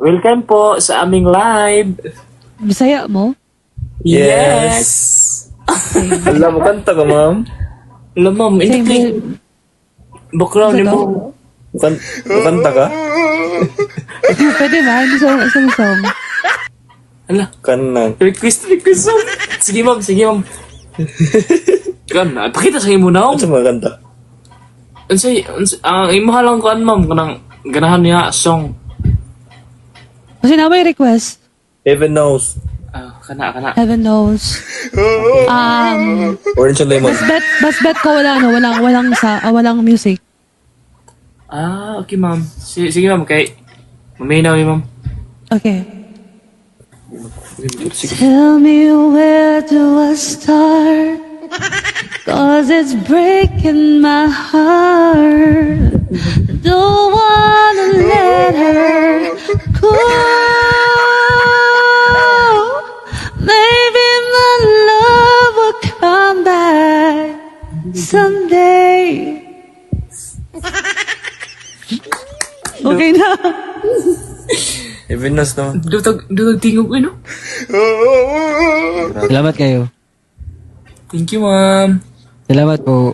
Welcome po sa aming live. Bisaya mo? Yes. Alam mo, kanta ka, ma'am. Alam, ma'am, Same hindi here. background ni Isa mo. Kanta ka? Pwede ba? Hindi isang song. Ala, Kanan. request. Ma'am. Sige, ma'am. Kan, pakita sa imo na. Ano sa mga kanta? Ang imaha lang ko, ma'am, kanang ganahan niya song. Kasi na may request. Heaven knows. Kana. Heaven knows. Orange and lemon. Mas bet ko walang music. Okay, ma'am. Sige, ma'am, kay maminaw ni ma'am. Okay. Sige. Tell me where do I start? 'Cause it's breaking my heart. Don't wanna let her go. Maybe my love will come back someday. Okay na. Heaven knows naman. Dutag tingog ko, no? Salamat kayo. Thank you, ma'am. Salamat po.